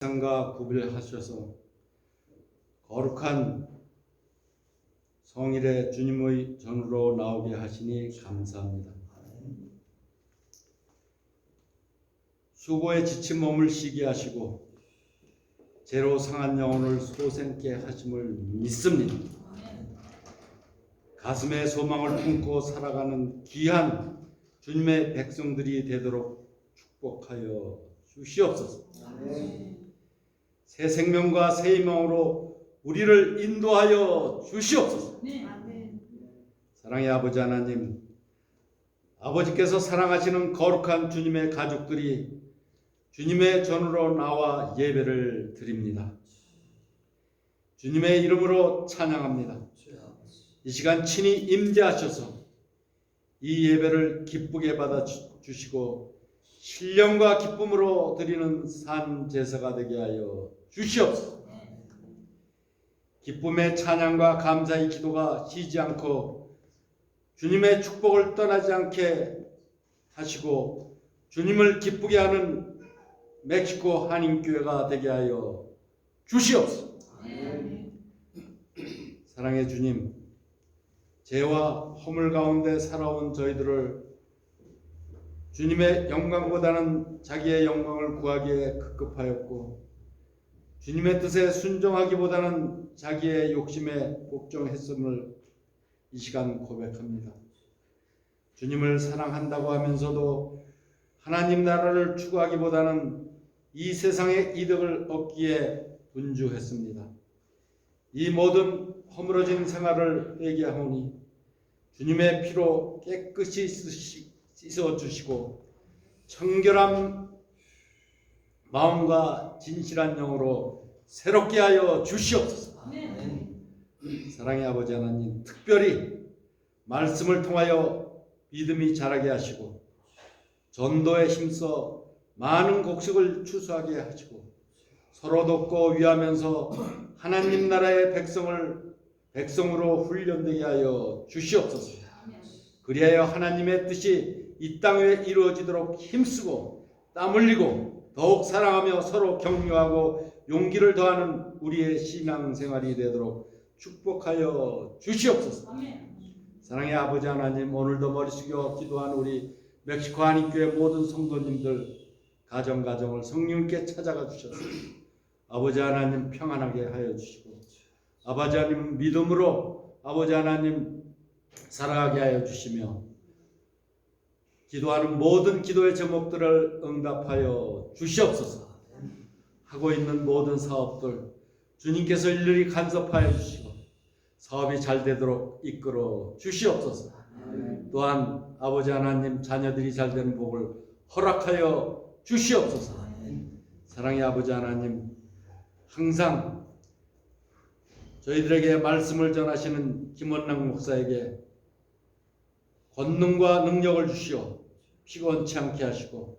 세상과 구별하셔서 거룩한 성일의 주님의 전으로 나오게 하시니 감사합니다. 수고에 지친 몸을 쉬게 하시고 죄로 상한 영혼을 소생케 하심을 믿습니다. 가슴에 소망을 품고 살아가는 귀한 주님의 백성들이 되도록 축복하여 주시옵소서. 새 생명과 새 희망으로 우리를 인도하여 주시옵소서. 사랑의 아버지 하나님, 아버지께서 사랑하시는 거룩한 주님의 가족들이 주님의 전으로 나와 예배를 드립니다. 주님의 이름으로 찬양합니다. 이 시간 친히 임재하셔서 이 예배를 기쁘게 받아 주시고 신령과 기쁨으로 드리는 산 제사가 되게 하여 주시옵소서. 기쁨의 찬양과 감사의 기도가 쉬지 않고 주님의 축복을 떠나지 않게 하시고 주님을 기쁘게 하는 멕시코 한인교회가 되게 하여 주시옵소서. 사랑의 주님, 죄와 허물 가운데 살아온 저희들을 주님의 영광보다는 자기의 영광을 구하기에 급급하였고 주님의 뜻에 순종하기보다는 자기의 욕심에 복종했음을 이 시간 고백합니다. 주님을 사랑한다고 하면서도 하나님 나라를 추구하기보다는 이 세상의 이득을 얻기에 분주했습니다. 이 모든 허물어진 생활을 회개하오니 주님의 피로 깨끗이 씻어주시고 청결한 마음과 진실한 영으로 새롭게 하여 주시옵소서. 사랑의 아버지 하나님, 특별히 말씀을 통하여 믿음이 자라게 하시고 전도에 힘써 많은 곡식을 추수하게 하시고 서로 돕고 위하면서 하나님 나라의 백성으로 훈련되게 하여 주시옵소서. 그리하여 하나님의 뜻이 이 땅에 이루어지도록 힘쓰고 땀 흘리고 더욱 사랑하며 서로 격려하고 용기를 더하는 우리의 신앙생활이 되도록 축복하여 주시옵소서. 사랑의 아버지 하나님, 오늘도 머리 숙여 기도한 우리 멕시코 한인교회 모든 성도님들 가정을 성령께 찾아가 주셔서 아버지 하나님 평안하게 하여 주시고 아버지 하나님 믿음으로 아버지 하나님 살아가게 하여 주시며 기도하는 모든 기도의 제목들을 응답하여 주시옵소서. 하고 있는 모든 사업들 주님께서 일일이 간섭하여 주시고 사업이 잘 되도록 이끌어 주시옵소서. 또한 아버지 하나님 자녀들이 잘 되는 복을 허락하여 주시옵소서. 사랑의 아버지 하나님, 항상 저희들에게 말씀을 전하시는 김원랑 목사에게 권능과 능력을 주시어 피곤치 않게 하시고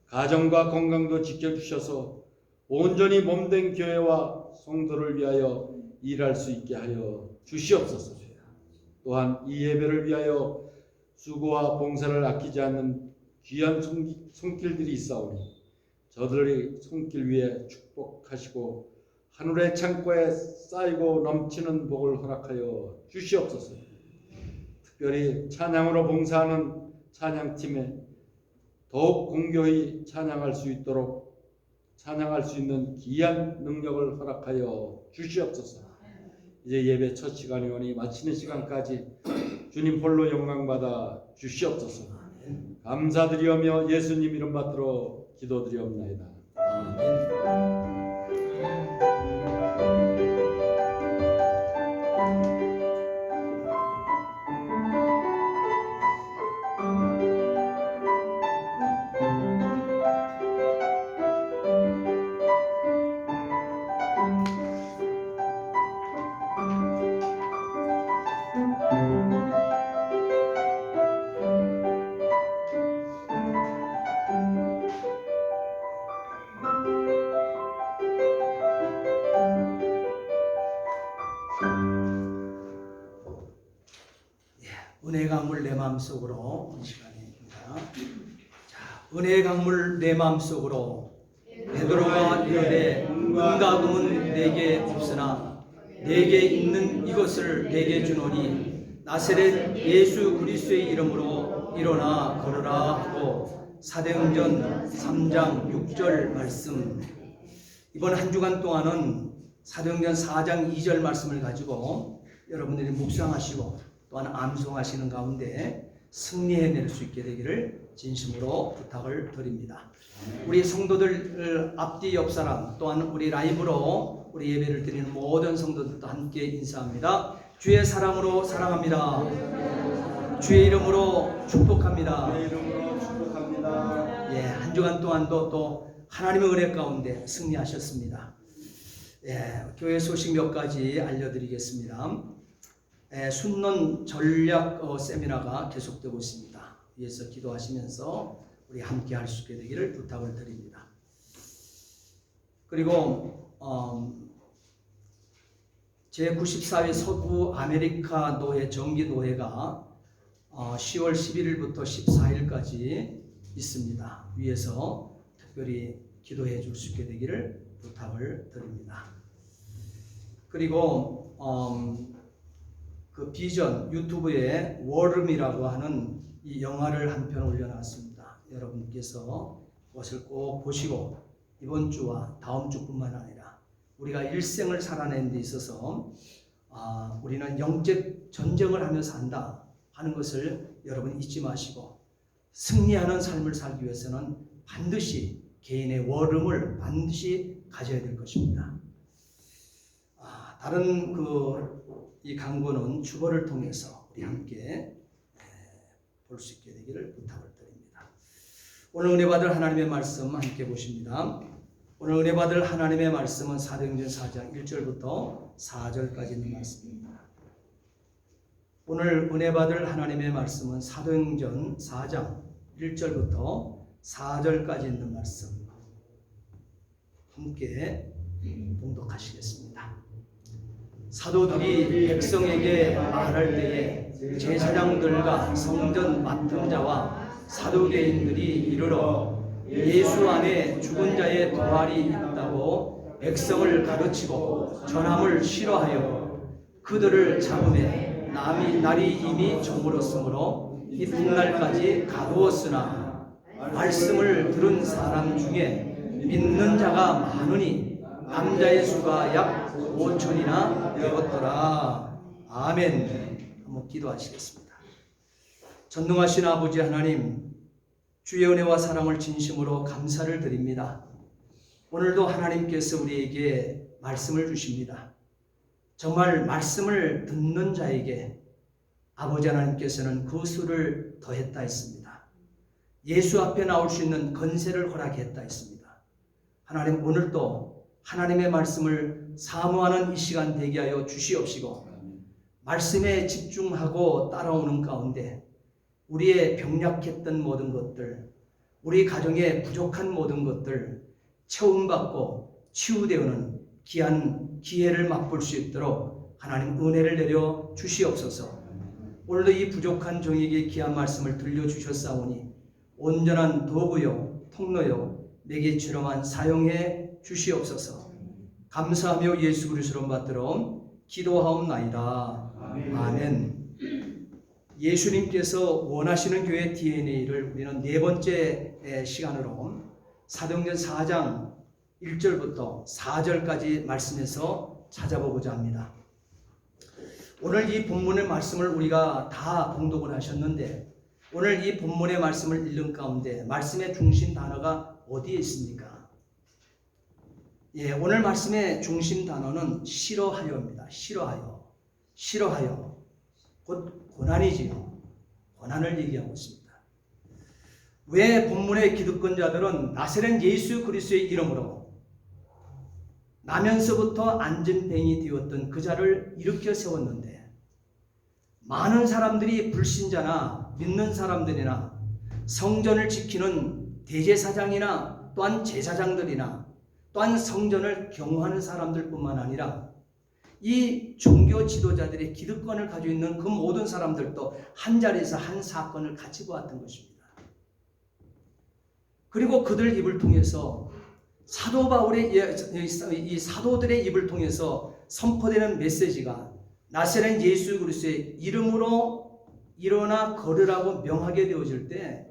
가정과 건강도 지켜주셔서 온전히 몸된 교회와 성도를 위하여 일할 수 있게 하여 주시옵소서. 또한 이 예배를 위하여 수고와 봉사를 아끼지 않는 귀한 손길들이 있사오니 저들의 손길 위에 축복하시고 하늘의 창고에 쌓이고 넘치는 복을 허락하여 주시옵소서. 특별히 찬양으로 봉사하는 찬양팀에 더욱 공교히 찬양할 수 있도록 찬양할 수 있는 귀한 능력을 허락하여 주시옵소서. 이제 예배 첫 시간이 오니 마치는 시간까지 주님 홀로 영광받아 주시옵소서. 감사드리오며 예수님 이름 받들어 기도드리옵나이다. 아멘. 은혜의 강물 내 마음속으로 이 시간입니다. 자, 은혜의 강물 내 마음속으로 내 베드로가 이르되 은과 금은 내게 없으나 내게 있는 이것을 내게 주노니 나사렛 예수 그리스도의 이름으로 일어나 걸으라 하고 사도행전 3장 6절 말씀. 이번 한 주간 동안은 사도행전 4장 2절 말씀을 가지고 여러분들이 묵상하시고 또한 암송하시는 가운데 승리해낼 수 있게 되기를 진심으로 부탁을 드립니다. 우리 성도들 앞뒤 옆 사람 또한 우리 라이브로 우리 예배를 드리는 모든 성도들도 함께 인사합니다. 주의 사랑으로 사랑합니다. 주의 이름으로 축복합니다. 주의 이름으로 축복합니다. 예, 한 주간 동안도 또 하나님의 은혜 가운데 승리하셨습니다. 예, 교회 소식 몇 가지 알려드리겠습니다. 순론 전략 세미나가 계속되고 있습니다. 위에서 기도하시면서 우리 함께 할 수 있게 되기를 부탁을 드립니다. 그리고 제94회 서부 아메리카 노회 정기 노회가 10월 11일부터 14일까지 있습니다. 위에서 특별히 기도해 줄 수 있게 되기를 부탁을 드립니다. 그리고 그 비전 유튜브에 워름이라고 하는 이 영화를 한 편 올려놨습니다. 여러분께서 그것을 꼭 보시고 이번 주와 다음 주뿐만 아니라 우리가 일생을 살아내는 데 있어서 우리는 영적 전쟁을 하며 산다 하는 것을 여러분 잊지 마시고 승리하는 삶을 살기 위해서는 반드시 개인의 워름을 반드시 가져야 될 것입니다. 다른 이 강구는 주보를 통해서 우리 함께 볼 수 있게 되기를 부탁을 드립니다. 오늘 은혜 받을 하나님의 말씀 함께 보십니다. 오늘 은혜 받을 하나님의 말씀은 사도행전 4장 1절부터 4절까지 있는 말씀입니다. 오늘 은혜 받을 하나님의 말씀은 사도행전 4장 1절부터 4절까지 있는 말씀 함께 봉독하시겠습니다. 사도들이 백성에게 말할 때에 제사장들과 성전 맡은 자와 사두개인들이 이르러 예수 안에 죽은 자의 부활이 있다고 백성을 가르치고 전함을 싫어하여 그들을 잡음에 날이 이미 저물었으므로 이튿날까지 가두었으나 말씀을 들은 사람 중에 믿는 자가 많으니 남자의 수가 약 5천이나 되었더라. 아멘. 한번 기도하시겠습니다. 전능하신 아버지 하나님, 주의 은혜와 사랑을 진심으로 감사를 드립니다. 오늘도 하나님께서 우리에게 말씀을 주십니다. 정말 말씀을 듣는 자에게 아버지 하나님께서는 그 수를 더했다 했습니다. 예수 앞에 나올 수 있는 건세를 허락했다 했습니다. 하나님, 오늘도 하나님의 말씀을 사모하는 이 시간 되게 하여 주시옵시고 말씀에 집중하고 따라오는 가운데 우리의 병약했던 모든 것들, 우리 가정에 부족한 모든 것들 채움받고 치유되는 귀한 기회를 맛볼 수 있도록 하나님 은혜를 내려 주시옵소서. 오늘도 이 부족한 종에게 귀한 말씀을 들려주셨사오니 온전한 도구요 통로요 내게 주름한 사용해 주시옵소서. 감사하며 예수 그리스도로 받들어 기도하옵나이다. 아멘. 예수님께서 원하시는 교회 DNA를 우리는 네 번째 시간으로 사도행전 4장 1절부터 4절까지 말씀에서 찾아보고자 합니다. 오늘 이 본문의 말씀을 우리가 다 봉독을 하셨는데 오늘 이 본문의 말씀을 읽는 가운데 말씀의 중심 단어가 어디에 있습니까? 예, 오늘 말씀의 중심 단어는 싫어하여입니다. 싫어하여. 곧 고난이지요. 고난을 얘기하고 있습니다. 왜 본문의 기득권자들은 나사렛 예수 그리스도의 이름으로 나면서부터 안전뱅이 되었던 그 자를 일으켜 세웠는데 많은 사람들이 불신자나 믿는 사람들이나 성전을 지키는 대제사장이나 또한 제사장들이나 또한 성전을 경호하는 사람들뿐만 아니라 이 종교 지도자들의 기득권을 가지고 있는 그 모든 사람들도 한 자리에서 한 사건을 같이 보았던 것입니다. 그리고 그들 입을 통해서 사도 바울의 이 사도들의 입을 통해서 선포되는 메시지가 나사렛 예수 그리스도의 이름으로 일어나 걸으라고 명하게 되어질 때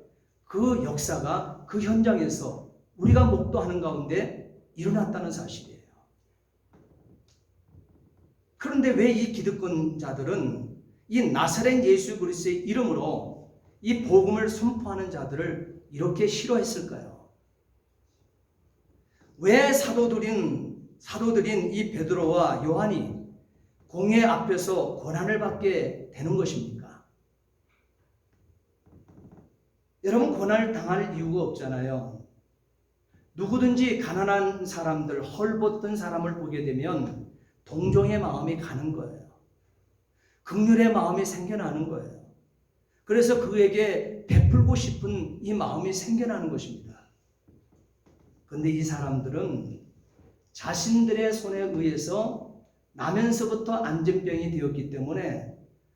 그 역사가 그 현장에서 우리가 목도하는 가운데 일어났다는 사실이에요. 그런데 왜 이 기득권자들은 이 나사렛 예수 그리스도의 이름으로 이 복음을 선포하는 자들을 이렇게 싫어했을까요? 왜 사도들인 이 베드로와 요한이 공회 앞에서 고난을 받게 되는 것입니까? 여러분, 고난을 당할 이유가 없잖아요. 누구든지 가난한 사람들, 헐벗던 사람을 보게 되면 동정의 마음이 가는 거예요. 긍휼의 마음이 생겨나는 거예요. 그래서 그에게 베풀고 싶은 이 마음이 생겨나는 것입니다. 그런데 이 사람들은 자신들의 손에 의해서 나면서부터 안전병이 되었기 때문에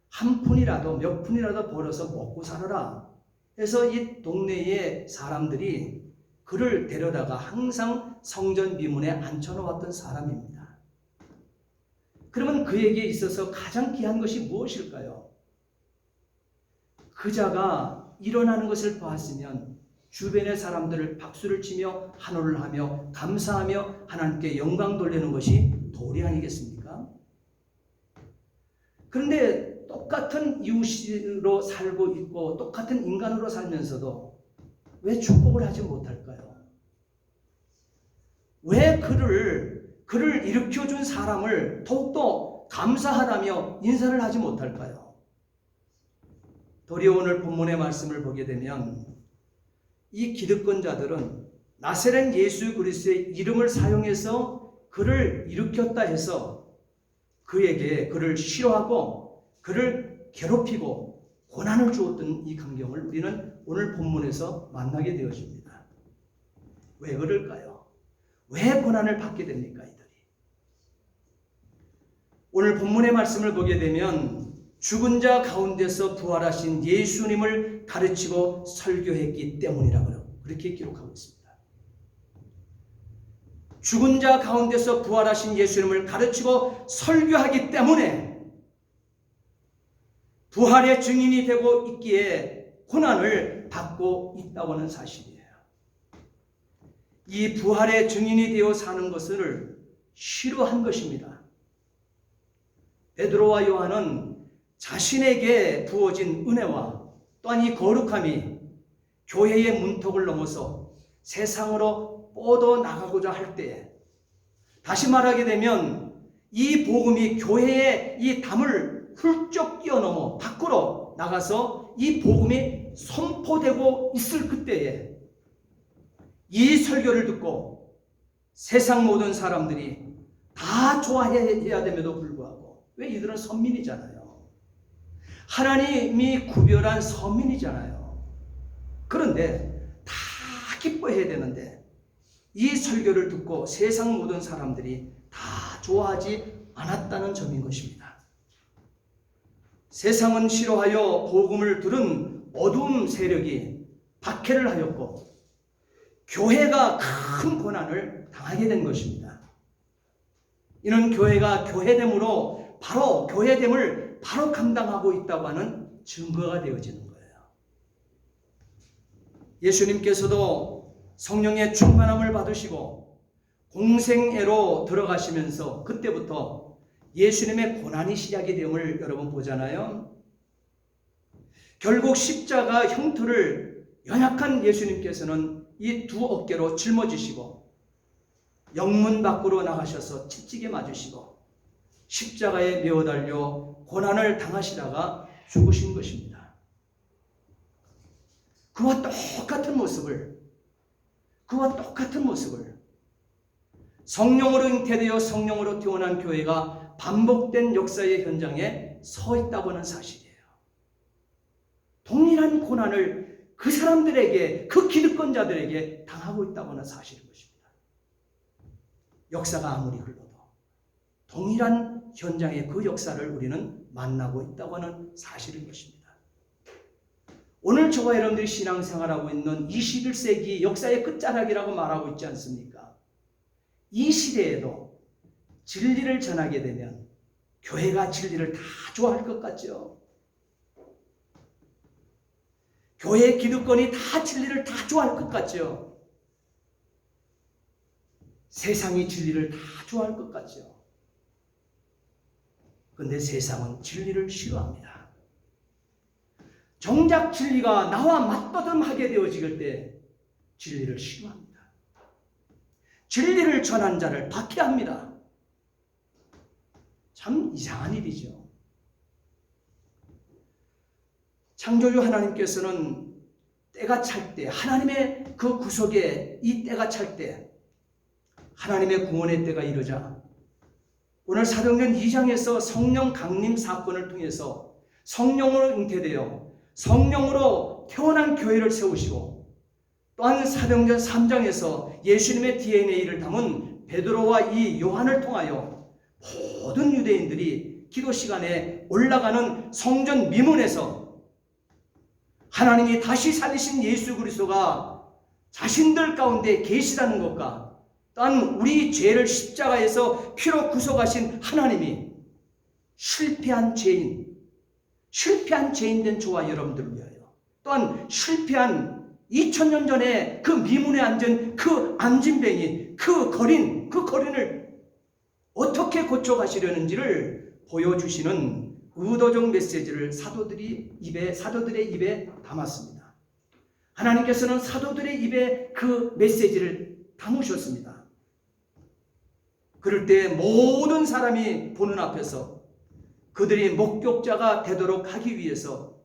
한 푼이라도 몇 푼이라도 벌어서 먹고 살아라 해서 이 동네의 사람들이 그를 데려다가 항상 성전 미문에 앉혀놓았던 사람입니다. 그러면 그에게 있어서 가장 귀한 것이 무엇일까요? 그자가 일어나는 것을 보았으면 주변의 사람들을 박수를 치며 환호를 하며 감사하며 하나님께 영광 돌리는 것이 도리 아니겠습니까? 그런데 똑같은 이웃으로 살고 있고 똑같은 인간으로 살면서도 왜 축복을 하지 못할까요? 왜 그를 일으켜준 사람을 더욱더 감사하다며 인사를 하지 못할까요? 도리어 오늘 본문의 말씀을 보게 되면 이 기득권자들은 나사렛 예수 그리스도의 이름을 사용해서 그를 일으켰다 해서 그를 싫어하고 그를 괴롭히고 고난을 주었던 이 광경을 우리는 오늘 본문에서 만나게 되어집니다. 왜 그럴까요? 왜 고난을 받게 됩니까, 이들이? 오늘 본문의 말씀을 보게 되면 죽은 자 가운데서 부활하신 예수님을 가르치고 설교했기 때문이라고 그렇게 기록하고 있습니다. 죽은 자 가운데서 부활하신 예수님을 가르치고 설교하기 때문에 부활의 증인이 되고 있기에 고난을 받고 있다고 하는 사실이에요. 이 부활의 증인이 되어 사는 것을 싫어한 것입니다. 베드로와 요한은 자신에게 부어진 은혜와 또한 이 거룩함이 교회의 문턱을 넘어서 세상으로 뻗어나가고자 할 때에, 다시 말하게 되면 이 복음이 교회의 이 담을 훌쩍 뛰어넘어 밖으로 나가서 이 복음이 선포되고 있을 그때에 이 설교를 듣고 세상 모든 사람들이 다 좋아해야 됨에도 불구하고, 왜 이들은 선민이잖아요. 하나님이 구별한 선민이잖아요. 그런데 다 기뻐해야 되는데 이 설교를 듣고 세상 모든 사람들이 다 좋아하지 않았다는 점인 것입니다. 세상은 싫어하여 복음을 들은 어두운 세력이 박해를 하였고 교회가 큰 고난을 당하게 된 것입니다. 이는 교회가 교회됨으로 바로 교회됨을 바로 감당하고 있다고 하는 증거가 되어지는 거예요. 예수님께서도 성령의 충만함을 받으시고 공생애로 들어가시면서 그때부터 예수님의 고난이 시작이 됨을 여러분 보잖아요. 결국 십자가 형틀을 연약한 예수님께서는 이 두 어깨로 짊어지시고 영문 밖으로 나가셔서 채찍에 맞으시고 십자가에 매어 달려 고난을 당하시다가 죽으신 것입니다. 그와 똑같은 모습을 성령으로 잉태되어 성령으로 태어난 교회가 반복된 역사의 현장에 서 있다고 하는 사실이에요. 동일한 고난을 그 사람들에게, 그 기득권자들에게 당하고 있다고 하는 사실인 것입니다. 역사가 아무리 흘러도 동일한 현장의 그 역사를 우리는 만나고 있다고 하는 사실인 것입니다. 오늘 저와 여러분들이 신앙생활하고 있는 21세기 역사의 끝자락이라고 말하고 있지 않습니까? 이 시대에도 진리를 전하게 되면 교회가 진리를 다 좋아할 것 같죠? 교회 기득권이 다 진리를 다 좋아할 것 같죠? 세상이 진리를 다 좋아할 것 같죠? 그런데 세상은 진리를 싫어합니다. 정작 진리가 나와 맞받음하게 되어질 때 진리를 싫어합니다. 진리를 전한 자를 박해합니다. 참 이상한 일이죠. 창조주 하나님께서는 때가 찰 때, 하나님의 그 구속에 이 때가 찰 때, 하나님의 구원의 때가 이르자 오늘 사도행전 2장에서 성령 강림 사건을 통해서 성령으로 잉태되어 성령으로 태어난 교회를 세우시고, 또한 사도행전 3장에서 예수님의 DNA를 담은 베드로와 이 요한을 통하여 모든 유대인들이 기도 시간에 올라가는 성전 미문에서 하나님이 다시 살리신 예수 그리스도가 자신들 가운데 계시다는 것과, 또한 우리 죄를 십자가에서 피로 구속하신 하나님이 실패한 죄인된 저와 여러분들을 위하여, 또한 실패한 2000년 전에 그 미문에 앉은 그 안진뱅이, 그 거린을 어떻게 고쳐가시려는지를 보여주시는 의도적 메시지를 사도들의 입에 담았습니다. 하나님께서는 사도들의 입에 그 메시지를 담으셨습니다. 그럴 때 모든 사람이 보는 앞에서 그들이 목격자가 되도록 하기 위해서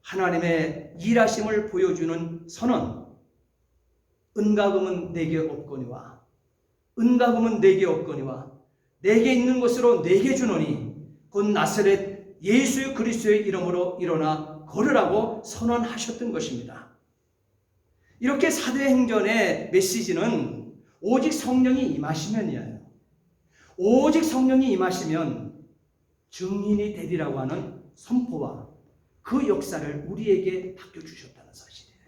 하나님의 일하심을 보여주는 선언, 은과금은 내게 없거니와 은과금은 내게 없거니와 내게 있는 것으로 내게 주노니 곧 나사렛 예수 그리스도의 이름으로 일어나 걸으라고 선언하셨던 것입니다. 이렇게 사도행전의 메시지는 오직 성령이 임하시면이에요. 오직 성령이 임하시면 증인이 되리라고 하는 선포와 그 역사를 우리에게 맡겨주셨다는 사실이에요.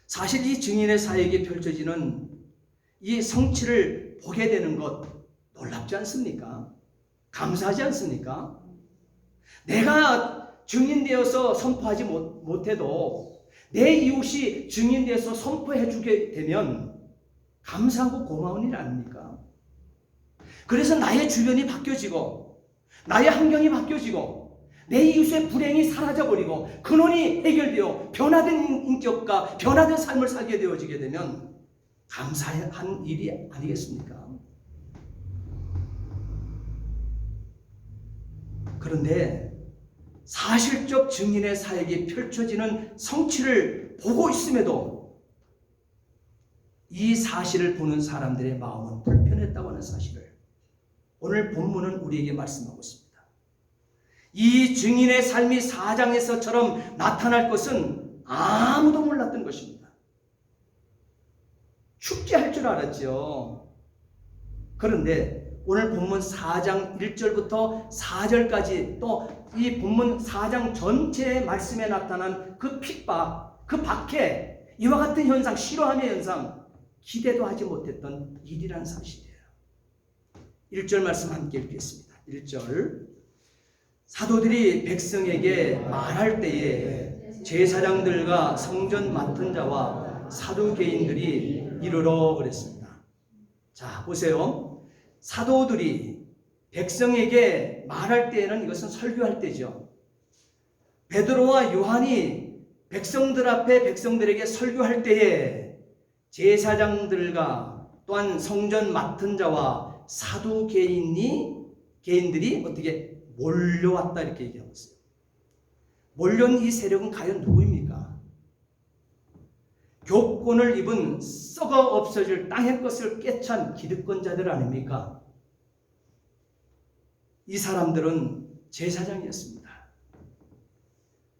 사실 이 증인의 사역이 펼쳐지는 이 성취를 보게 되는 것 놀랍지 않습니까? 감사하지 않습니까? 내가 증인되어서 선포하지 못해도 내 이웃이 증인되어서 선포해 주게 되면 감사하고 고마운 일 아닙니까? 그래서 나의 주변이 바뀌어지고 나의 환경이 바뀌어지고 내 이웃의 불행이 사라져버리고 근원이 해결되어 변화된 인격과 변화된 삶을 살게 되어지게 되면 감사한 일이 아니겠습니까? 그런데 사실적 증인의 사역이 펼쳐지는 성취를 보고 있음에도 이 사실을 보는 사람들의 마음은 불편했다고 하는 사실을 오늘 본문은 우리에게 말씀하고 있습니다. 이 증인의 삶이 4장에서처럼 나타날 것은 아무도 몰랐던 것입니다. 죽게 할 줄 알았죠. 그런데 오늘 본문 4장 1절부터 4절까지 또 이 본문 4장 전체의 말씀에 나타난 그 핍박, 그 박해, 이와 같은 현상, 싫어함의 현상, 기대도 하지 못했던 일이라는 사실이에요. 1절 말씀 함께 읽겠습니다. 1절 사도들이 백성에게 말할 때에 제사장들과 성전 맡은 자와 사두개인들이 이르러 그랬습니다. 자, 보세요. 사도들이 백성에게 말할 때에는 이것은 설교할 때죠. 베드로와 요한이 백성들 앞에 백성들에게 설교할 때에 제사장들과 또한 성전 맡은 자와 사두개인들이 어떻게 몰려왔다 이렇게 얘기하고 있어요. 몰려온 이 세력은 과연 누구입니까? 교권을 입은 썩어 없어질 땅의 것을 꿰찬 기득권자들 아닙니까? 이 사람들은 제사장이었습니다.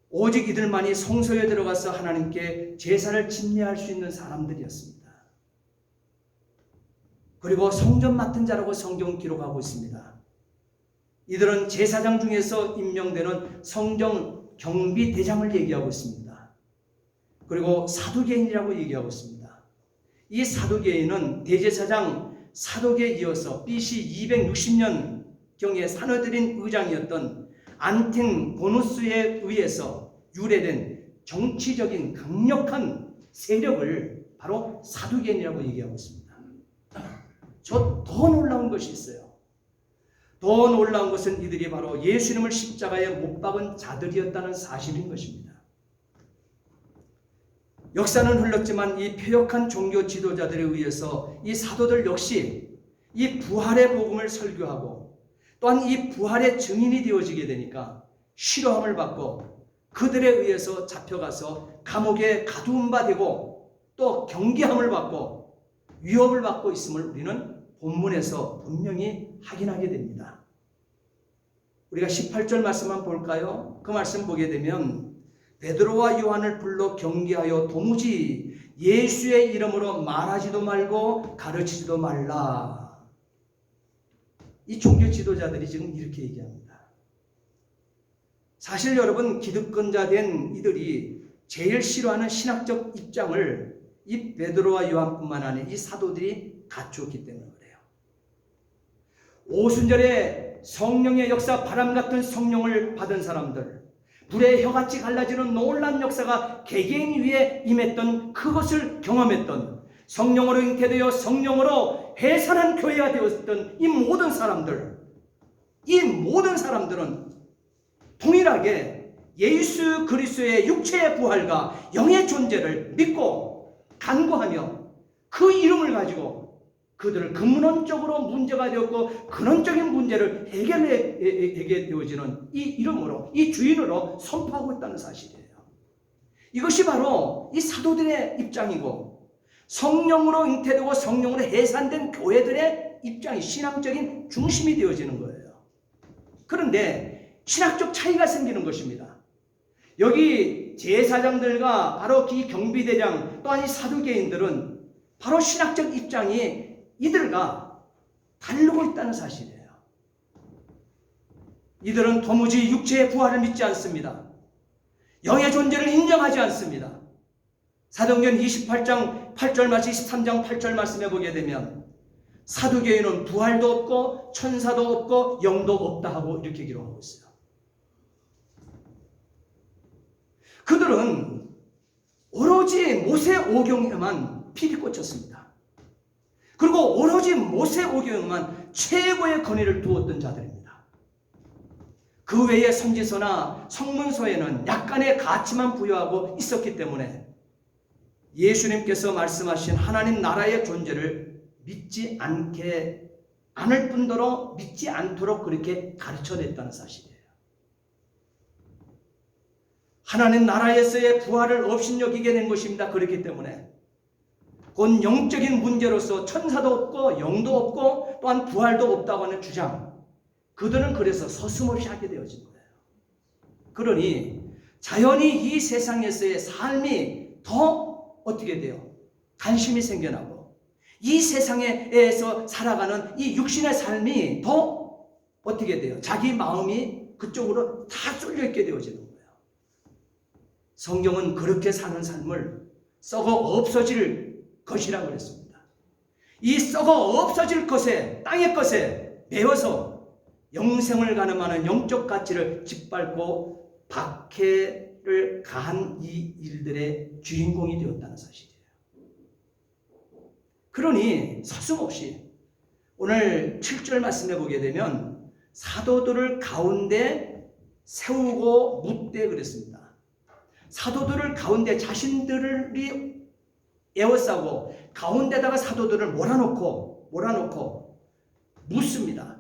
오직 이들만이 성소에 들어가서 하나님께 제사를 집례할 수 있는 사람들이었습니다. 그리고 성전 맡은 자라고 성경은 기록하고 있습니다. 이들은 제사장 중에서 임명되는 성전 경비대장을 얘기하고 있습니다. 그리고 사두개인이라고 얘기하고 있습니다. 이 사두개인은 대제사장 사독에 이어서 BC 260년경에 사느드린 의장이었던 안팅보누스에 의해서 유래된 정치적인 강력한 세력을 바로 사두개인이라고 얘기하고 있습니다. 저 더 놀라운 것이 있어요. 더 놀라운 것은 이들이 바로 예수님을 십자가에 못 박은 자들이었다는 사실인 것입니다. 역사는 흘렀지만 이 패역한 종교 지도자들에 의해서 이 사도들 역시 이 부활의 복음을 설교하고 또한 이 부활의 증인이 되어지게 되니까 싫어함을 받고 그들에 의해서 잡혀가서 감옥에 가두운 바 되고 또 경계함을 받고 위협을 받고 있음을 우리는 본문에서 분명히 확인하게 됩니다. 우리가 18절 말씀만 볼까요? 그 말씀 보게 되면 베드로와 요한을 불러 경계하여 도무지 예수의 이름으로 말하지도 말고 가르치지도 말라. 이 종교 지도자들이 지금 이렇게 얘기합니다. 사실 여러분, 기득권자 된 이들이 제일 싫어하는 신학적 입장을 이 베드로와 요한뿐만 아니라 이 사도들이 갖추었기 때문에 그래요. 오순절에 성령의 역사, 바람 같은 성령을 받은 사람들, 불의 혀같이 갈라지는 놀라운 역사가 개개인 위에 임했던 그것을 경험했던, 성령으로 잉태되어 성령으로 해산한 교회가 되었던 이 모든 사람들은 동일하게 예수 그리스도의 육체의 부활과 영의 존재를 믿고 간구하며 그 이름을 가지고 그들을 근원적으로 문제가 되었고 근원적인 문제를 해결하게 되어지는 이 이름으로, 이 주인으로 선포하고 있다는 사실이에요. 이것이 바로 이 사도들의 입장이고 성령으로 잉태되고 성령으로 해산된 교회들의 입장이 신앙적인 중심이 되어지는 거예요. 그런데 신학적 차이가 생기는 것입니다. 여기 제사장들과 바로 이 경비대장 또한 이 사두개인들은 바로 신학적 입장이 이들과 다르고 있다는 사실이에요. 이들은 도무지 육체의 부활을 믿지 않습니다. 영의 존재를 인정하지 않습니다. 사도행전 28장 8절 말씀, 23장 8절 말씀에 보게 되면 사두개인은 부활도 없고 천사도 없고 영도 없다 하고 이렇게 기록하고 있어요. 그들은 오로지 모세 오경에만 피리 꽂혔습니다. 그리고 오로지 모세 오경에만 최고의 권위를 두었던 자들입니다. 그 외의 선지서나 성문서에는 약간의 가치만 부여하고 있었기 때문에 예수님께서 말씀하신 하나님 나라의 존재를 믿지 않을 뿐더러 믿지 않도록 그렇게 가르쳐냈다는 사실이에요. 하나님 나라에서의 부활을 업신여기게 된 것입니다. 그렇기 때문에 곧 영적인 문제로서 천사도 없고 영도 없고 또한 부활도 없다고 하는 주장, 그들은 그래서 서슴없이 하게 되어진 거예요. 그러니 자연히 이 세상에서의 삶이 더 어떻게 돼요? 관심이 생겨나고 이 세상에서 살아가는 이 육신의 삶이 더 어떻게 돼요? 자기 마음이 그쪽으로 다 쏠려 있게 되어지는 거예요. 성경은 그렇게 사는 삶을 썩어 없어질 것이라고 그랬습니다. 이 썩어 없어질 것에, 땅의 것에 매여서 영생을 가늠하는 영적 가치를 짓밟고 박해를 가한 이 일들의 주인공이 되었다는 사실이에요. 그러니 서슴없이 오늘 7절 말씀해 보게 되면 사도들을 가운데 세우고 묻되 그랬습니다. 사도들을 가운데 자신들이 에워싸고 가운데다가 사도들을 몰아놓고 묻습니다.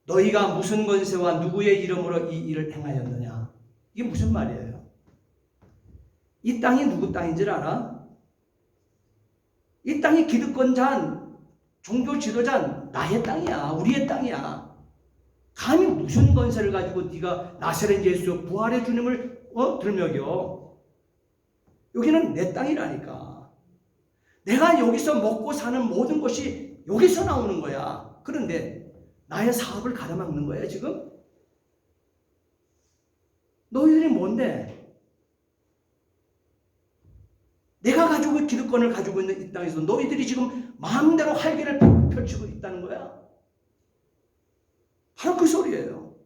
너희가 무슨 권세와 누구의 이름으로 이 일을 행하였느냐? 이게 무슨 말이에요? 이 땅이 누구 땅인 줄 알아? 이 땅이 기득권자, 종교 지도자 나의 땅이야. 우리의 땅이야. 감히 무슨 권세를 가지고 네가 나사렛 예수 부활의 주님을 들먹여? 여기는 내 땅이라니까. 내가 여기서 먹고 사는 모든 것이 여기서 나오는 거야. 그런데 나의 사업을 가로막는 거야 지금? 너희들이 뭔데? 내가 가지고 기득권을 가지고 있는 이 땅에서 너희들이 지금 마음대로 활개를 펼치고 있다는 거야. 바로 그 소리예요.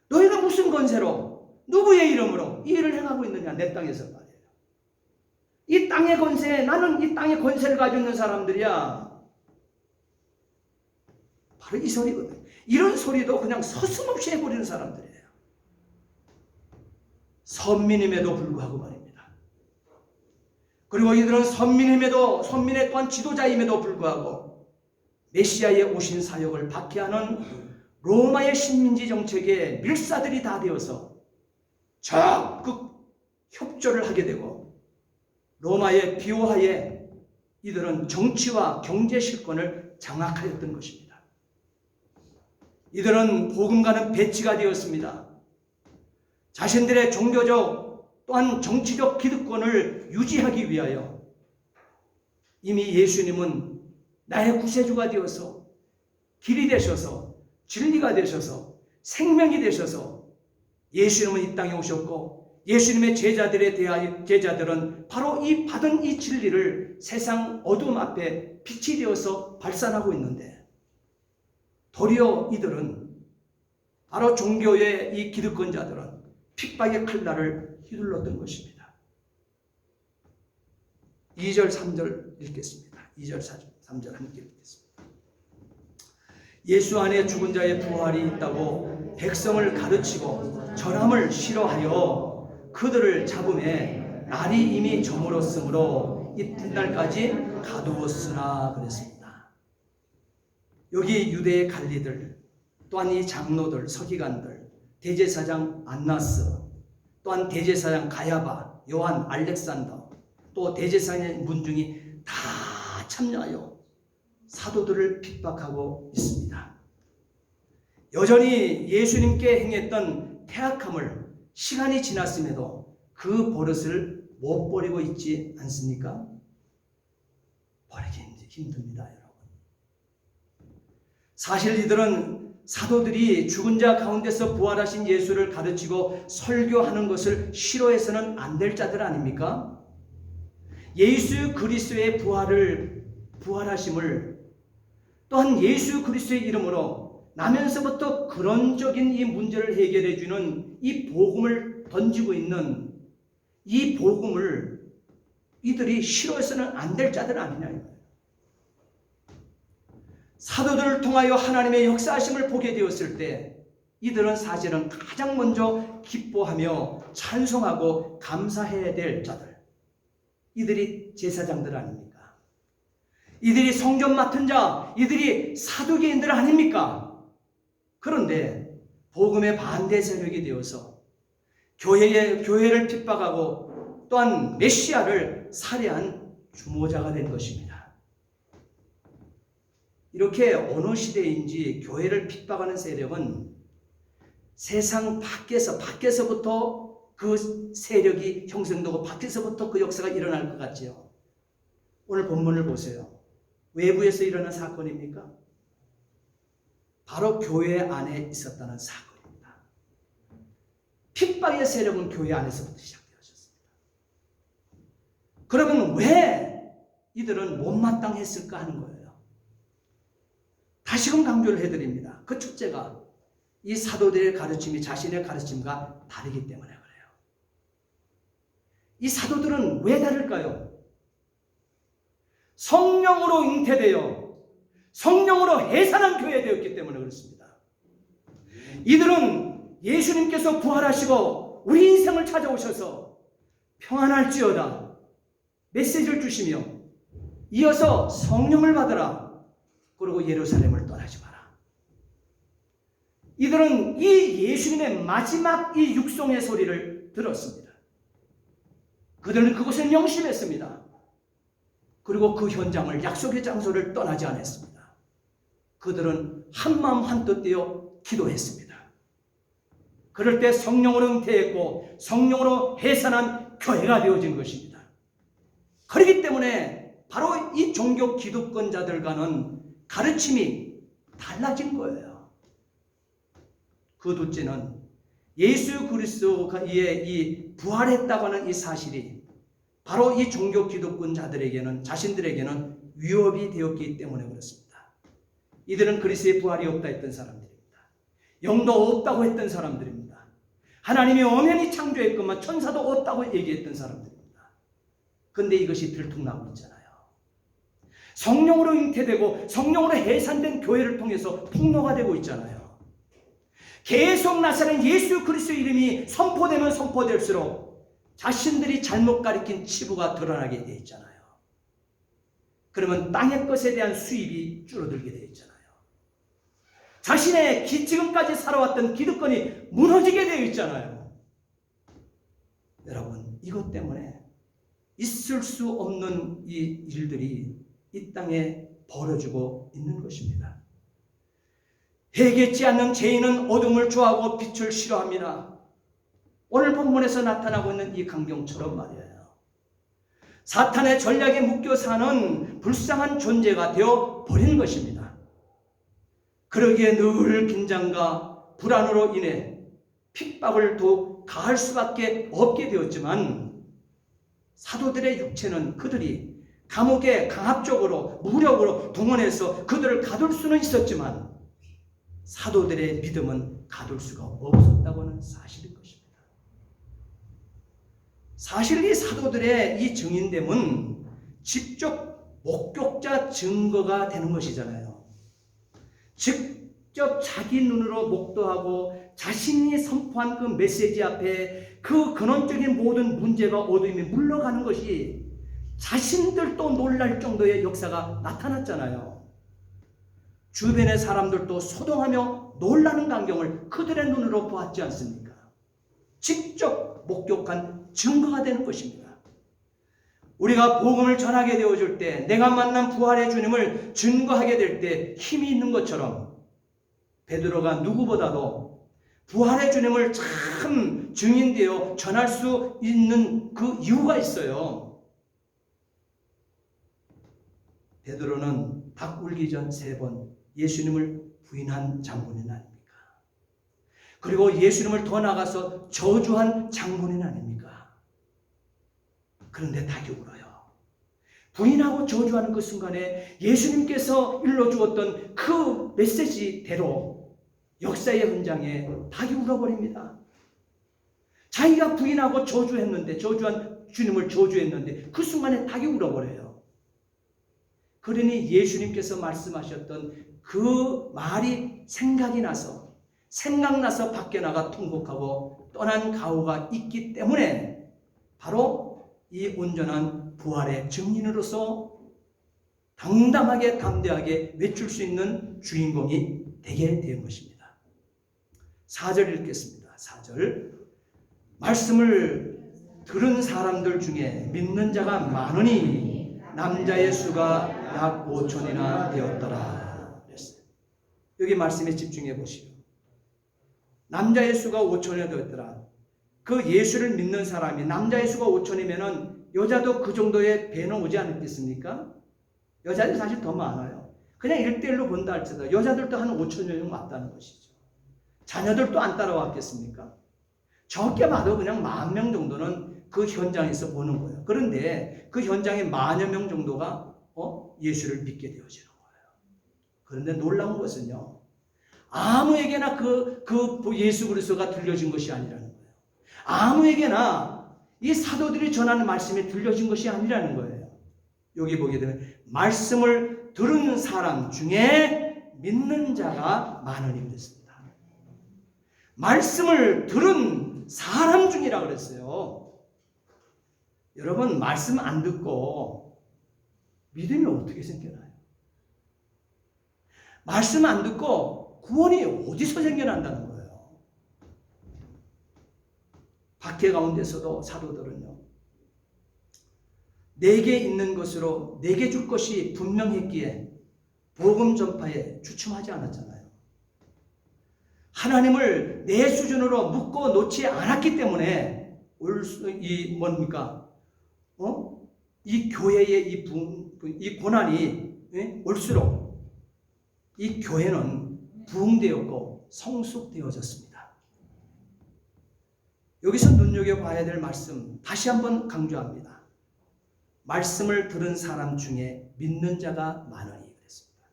너희가 무슨 권세로 누구의 이름으로 이 일을 행하고 있느냐. 내 땅에서 말이에요. 이 땅의 권세, 나는 이 땅의 권세를 가지고 있는 사람들이야. 바로 이 소리거든. 이런 소리도 그냥 서슴없이 해버리는 사람들이에요. 선민임에도 불구하고 말입니다. 그리고 이들은 선민의 또한 지도자임에도 불구하고 메시아의 오신 사역을 박해하는 로마의 식민지 정책에 밀사들이 다 되어서 적극 협조를 하게 되고 로마의 비호하에 이들은 정치와 경제 실권을 장악하였던 것입니다. 이들은 복음과는 배치가 되었습니다. 자신들의 종교적 또한 정치적 기득권을 유지하기 위하여 이미 예수님은 나의 구세주가 되어서 길이 되셔서 진리가 되셔서 생명이 되셔서 예수님은 이 땅에 오셨고 예수님의 제자들은 바로 이 받은 이 진리를 세상 어두움 앞에 빛이 되어서 발산하고 있는데 도리어 이들은 바로 종교의 이 기득권자들은 핍박의 칼날을 휘둘렀던 것입니다. 2절 3절 읽겠습니다. 2절 3절 함께 읽겠습니다. 예수 안에 죽은 자의 부활이 있다고 백성을 가르치고 전함을 싫어하여 그들을 잡음에 날이 이미 저물었으므로 이튿날까지 가두었으나 그랬습니다. 여기 유대의 관리들, 또한 이 장로들, 서기관들, 대제사장 안나스, 또한 대제사장 가야바, 요한, 알렉산더, 또 대제사장의 문중이 다 참여하여 사도들을 핍박하고 있습니다. 여전히 예수님께 행했던 태악함을 시간이 지났음에도 그 버릇을 못 버리고 있지 않습니까? 버리기 힘듭니다, 여러분. 사실 이들은 사도들이 죽은 자 가운데서 부활하신 예수를 가르치고 설교하는 것을 싫어해서는 안 될 자들 아닙니까? 예수 그리스도의 부활하심을 또한 예수 그리스도의 이름으로 나면서부터 근원적인 이 문제를 해결해 주는 이 복음을 던지고 있는 이 복음을 이들이 싫어해서는 안 될 자들 아니냐. 사도들을 통하여 하나님의 역사하심을 보게 되었을 때 이들은 사실은 가장 먼저 기뻐하며 찬송하고 감사해야 될 자들. 이들이 제사장들 아닙니까? 이들이 성전 맡은 자, 이들이 사두개인들 아닙니까? 그런데 복음의 반대 세력이 되어서 교회를 핍박하고 또한 메시아를 살해한 주모자가 된 것입니다. 이렇게 어느 시대인지 교회를 핍박하는 세력은 세상 밖에서부터 그 세력이 형성되고 밖에서부터 그 역사가 일어날 것 같지요. 오늘 본문을 보세요. 외부에서 일어난 사건입니까? 바로 교회 안에 있었다는 사건입니다. 핍박의 세력은 교회 안에서부터 시작되었습니다. 그러면 왜 이들은 못마땅했을까 하는 거예요. 다시금 강조를 해드립니다. 그 축제가 이 사도들의 가르침이 자신의 가르침과 다르기 때문에 그래요. 이 사도들은 왜 다를까요? 성령으로 잉태되어 성령으로 해산한 교회되었기 때문에 그렇습니다. 이들은 예수님께서 부활하시고 우리 인생을 찾아오셔서 평안할지어다 메시지를 주시며 이어서 성령을 받으라. 그리고 예루살렘을 떠나지 마라. 이들은 이 예수님의 마지막 이 육성의 소리를 들었습니다. 그들은 그것을 명심했습니다. 그리고 그 현장을 약속의 장소를 떠나지 않았습니다. 그들은 한마음 한뜻 되어 기도했습니다. 그럴 때 성령으로 잉태했고 성령으로 해산한 교회가 되어진 것입니다. 그렇기 때문에 바로 이 종교 기득권자들과는 가르침이 달라진 거예요. 그 둘째는 예수 그리스도의 이 부활했다고 하는 이 사실이 바로 이 종교 기득권자들에게는 자신들에게는 위협이 되었기 때문에 그렇습니다. 이들은 그리스도의 부활이 없다 했던 사람들입니다. 영도 없다고 했던 사람들입니다. 하나님이 엄연히 창조했건만 천사도 없다고 얘기했던 사람들입니다. 그런데 이것이 들통나고 있잖아요. 성령으로 잉태되고 성령으로 해산된 교회를 통해서 폭로가 되고 있잖아요. 계속 나사렛 예수 그리스도의 이름이 선포되면 선포될수록 자신들이 잘못 가리킨 치부가 드러나게 되어 있잖아요. 그러면 땅의 것에 대한 수입이 줄어들게 되어 있잖아요. 자신의 지금까지 살아왔던 기득권이 무너지게 되어 있잖아요. 여러분, 이것 때문에 있을 수 없는 이 일들이 이 땅에 벌어지고 있는 것입니다. 회개치 않는 죄인은 어둠을 좋아하고 빛을 싫어합니다. 오늘 본문에서 나타나고 있는 이 광경처럼 말이에요. 사탄의 전략에 묶여 사는 불쌍한 존재가 되어 버린 것입니다. 그러기에 늘 긴장과 불안으로 인해 핍박을 더욱 가할 수밖에 없게 되었지만 사도들의 육체는 그들이 감옥에 강압적으로 무력으로 동원해서 그들을 가둘 수는 있었지만 사도들의 믿음은 가둘 수가 없었다고 하는 사실인 것입니다. 사실 이 사도들의 이 증인됨은 직접 목격자 증거가 되는 것이잖아요. 직접 자기 눈으로 목도하고 자신이 선포한 그 메시지 앞에 그 근원적인 모든 문제가 어둠이 물러가는 것이 자신들도 놀랄 정도의 역사가 나타났잖아요. 주변의 사람들도 소동하며 놀라는 광경을 그들의 눈으로 보았지 않습니까? 직접 목격한 증거가 되는 것입니다. 우리가 복음을 전하게 되어줄 때, 내가 만난 부활의 주님을 증거하게 될 때 힘이 있는 것처럼 베드로가 누구보다도 부활의 주님을 참 증인되어 전할 수 있는 그 이유가 있어요. 베드로는 닭 울기 전 3번 예수님을 부인한 장본인 아닙니까? 그리고 예수님을 더 나가서 저주한 장본인 아닙니까? 그런데 닭이 울어요. 부인하고 저주하는 그 순간에 예수님께서 일러주었던 그 메시지대로 역사의 현장에 닭이 울어버립니다. 자기가 부인하고 저주했는데, 저주한 주님을 저주했는데 그 순간에 닭이 울어버려요. 그러니 예수님께서 말씀하셨던 그 말이 생각나서 밖에 나가 통곡하고 떠난 가오가 있기 때문에 바로 이 온전한 부활의 증인으로서 당당하게 담대하게 외칠 수 있는 주인공이 되게 된 것입니다. 4절 읽겠습니다. 4절 말씀을 들은 사람들 중에 믿는 자가 많으니 남자의 수가 약 5천이나 되었더라 그랬어요. 여기 말씀에 집중해 보시오. 남자의 수가 5천이나 되었더라. 그 예수를 믿는 사람이 남자의 수가 5천이면은 여자도 그 정도의 배는 오지 않겠습니까? 여자들이 사실 더 많아요. 그냥 1대1로 본다 할지라도 여자들도 한 5천 명 왔다는 것이죠. 자녀들도 안 따라왔겠습니까? 적게 봐도 그냥 10,000명 정도는 그 현장에서 보는 거예요. 그런데 그 현장에 10,000여 명 정도가 예수를 믿게 되어지는 거예요. 그런데 놀라운 것은요, 아무에게나 그 예수 그리스도가 들려진 것이 아니라는 거예요. 아무에게나 이 사도들이 전하는 말씀이 들려진 것이 아니라는 거예요. 여기 보게 되면 말씀을 들은 사람 중에 믿는 자가 많으니 그랬습니다. 말씀을 들은 사람 중이라 그랬어요. 여러분, 말씀 안 듣고 믿음이 어떻게 생겨나요? 말씀 안 듣고 구원이 어디서 생겨난다는 거예요? 박해 가운데서도 사도들은요, 내게 있는 것으로 내게 줄 것이 분명했기에 복음 전파에 주춤하지 않았잖아요. 하나님을 내 수준으로 묶어 놓지 않았기 때문에 이 교회의 이 고난이 올수록 이 교회는 부흥되었고 성숙되어졌습니다. 여기서 눈여겨봐야 될 말씀 다시 한번 강조합니다. 말씀을 들은 사람 중에 믿는 자가 많으니 그랬습니다.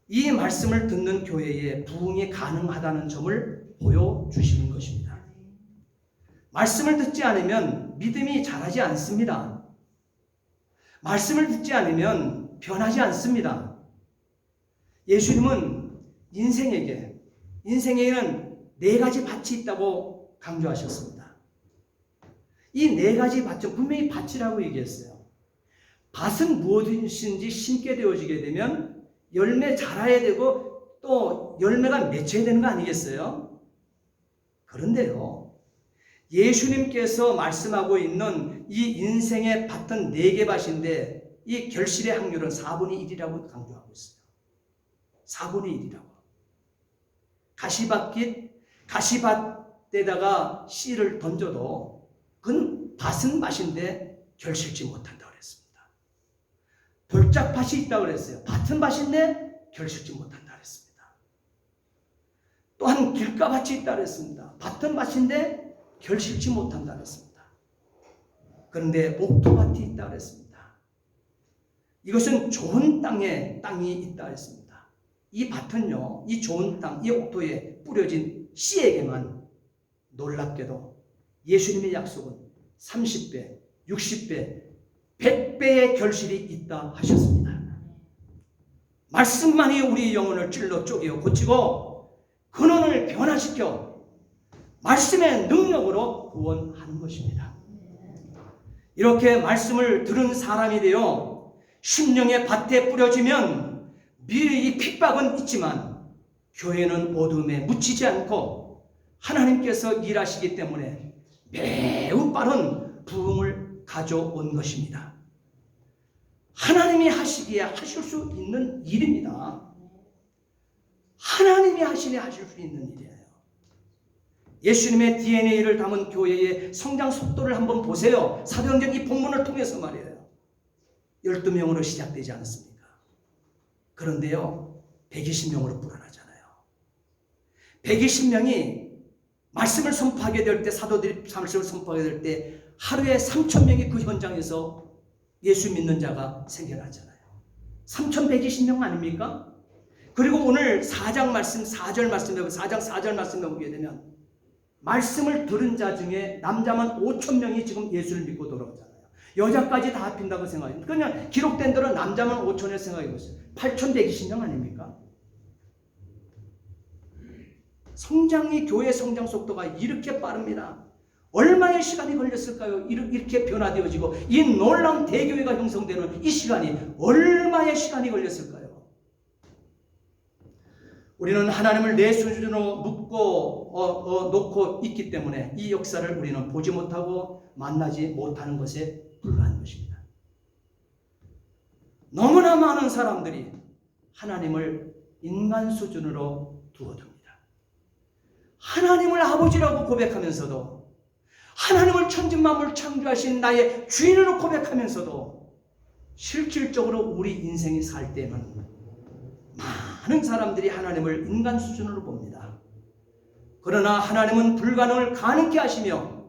이 말씀을 듣는 교회에 부흥이 가능하다는 점을 보여주시는 것입니다. 말씀을 듣지 않으면 믿음이 자라지 않습니다. 말씀을 듣지 않으면 변하지 않습니다. 예수님은 인생에는 4가지 밭이 있다고 강조하셨습니다. 이 4가지 밭은 분명히 밭이라고 얘기했어요. 밭은 무엇이든지 심게 되어지게 되면 열매 자라야 되고 또 열매가 맺혀야 되는 거 아니겠어요? 그런데요, 예수님께서 말씀하고 있는 이 인생의 밭은 4개 밭인데 이 결실의 확률은 4분의 1이라고 강조하고 있어요. 4분의 1이라고. 가시밭에다가 씨를 던져도 그건 밭은 밭인데 결실치 못한다고 그랬습니다. 돌짝밭이 있다고 그랬어요. 밭은 밭인데 결실치 못한다고 그랬습니다. 또한 길가밭이 있다고 그랬습니다. 밭은 밭인데 결실치 못한다고 그랬습니다. 그런데 옥토밭이 있다고 그랬습니다. 이것은 좋은 땅이 있다고 그랬습니다. 이 밭은요, 이 좋은 땅, 이 옥토에 뿌려진 씨에게만 놀랍게도 예수님의 약속은 30배, 60배, 100배의 결실이 있다 하셨습니다. 말씀만이 우리 영혼을 찔러 쪼개어 고치고 근원을 변화시켜 말씀의 능력으로 구원하는 것입니다. 이렇게 말씀을 들은 사람이 되어 심령의 밭에 뿌려지면 이 핍박은 있지만 교회는 어둠에 묻히지 않고 하나님께서 일하시기 때문에 매우 빠른 부흥을 가져온 것입니다. 하나님이 하시기에 하실 수 있는 일입니다. 하나님이 하시니 하실 수 있는 일이에요. 예수님의 DNA를 담은 교회의 성장 속도를 한번 보세요. 사도행전 이 본문을 통해서 말이에요. 12명으로 시작되지 않았습니까? 그런데요, 120명으로 불어나잖아요. 120명이 말씀을 선포하게 될 때, 사도들이 말씀을 선포하게 될 때 하루에 3,000명이 그 현장에서 예수 믿는 자가 생겨나잖아요. 3,120명 아닙니까? 그리고 오늘 4장 말씀, 4절 말씀에 4장 4절 말씀에 보게 되면 말씀을 들은 자 중에 남자만 5,000명이 지금 예수를 믿고 돌아오잖아요. 여자까지 다 합힌다고 생각해요. 그냥 기록된 대로 남자만 5,000을 생각해 보세요. 8,120명 아닙니까? 성장이, 교회 성장 속도가 이렇게 빠릅니다. 얼마의 시간이 걸렸을까요? 이렇게 변화되어지고 이 놀라운 대교회가 형성되는 이 시간이 얼마의 시간이 걸렸을까요? 우리는 하나님을 내 수준으로 놓고 있기 때문에 이 역사를 우리는 보지 못하고 만나지 못하는 것에 불과한 것입니다. 너무나 많은 사람들이 하나님을 인간 수준으로 두어둡니다. 하나님을 아버지라고 고백하면서도, 하나님을 천지만물 창조하신 나의 주인으로 고백하면서도 실질적으로 우리 인생이 살 때는 많은 사람들이 하나님을 인간 수준으로 봅니다. 그러나 하나님은 불가능을 가능케 하시며,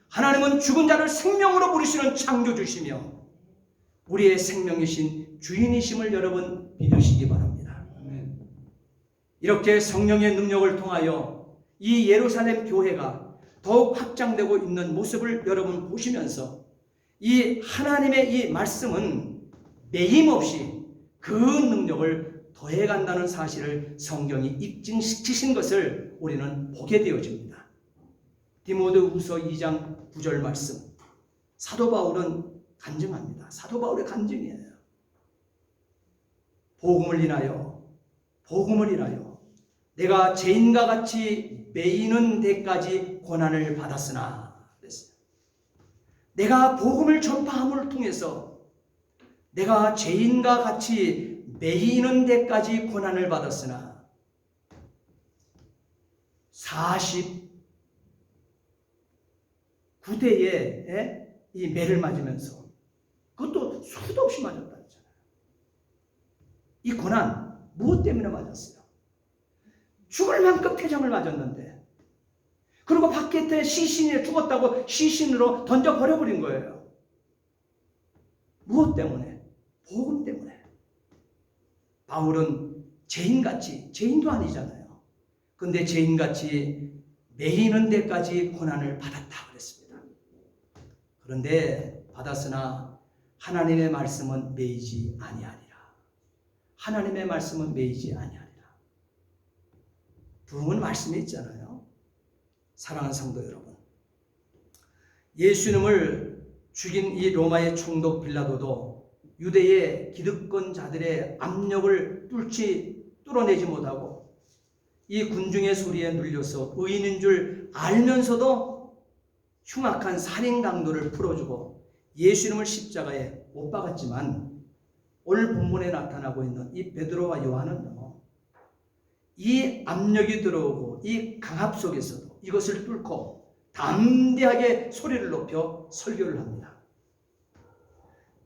하나님은 죽은 자를 생명으로 부르시는 창조주시며 우리의 생명이신 주인이심을 여러분 믿으시기 바랍니다. 이렇게 성령의 능력을 통하여 이 예루살렘 교회가 더욱 확장되고 있는 모습을 여러분 보시면서 이 하나님의 이 말씀은 매임없이 그 능력을 더해간다는 사실을 성경이 입증시키신 것을 우리는 보게 되어집니다. 디모데후서 2장 9절 말씀, 사도 바울은 간증합니다. 사도 바울의 간증이에요. 복음을 인하여 내가 죄인과 같이 매이는 데까지 고난을 받았으나 그랬어요. 내가 복음을 전파함을 통해서 내가 죄인과 같이 매이는 데까지 고난을 받았으나 49대에 이 매를 맞으면서, 그것도 수도 없이 맞았다 했잖아요. 이 고난 무엇 때문에 맞았어요? 죽을 만큼 태장을 맞았는데, 그리고 밖에 시신이 죽었다고 시신으로 던져버려버린 거예요. 무엇 때문에? 복음 때문에. 바울은 죄인같이, 죄인도 아니잖아요. 근데 죄인같이 매이는 데까지 고난을 받았다 그랬습니다. 그런데 받았으나 하나님의 말씀은 매이지 아니하리라. 하나님의 말씀은 매이지 아니하리라. 부흥은 말씀에 있잖아요. 사랑하는 성도 여러분, 예수님을 죽인 이 로마의 총독 빌라도도 유대의 기득권자들의 압력을 뚫어내지 못하고 이 군중의 소리에 눌려서 의인인 줄 알면서도 흉악한 살인 강도를 풀어주고 예수님을 십자가에 못 박았지만, 오늘 본문에 나타나고 있는 이 베드로와 요한은요, 이 압력이 들어오고 이 강압 속에서도 이것을 뚫고 담대하게 소리를 높여 설교를 합니다.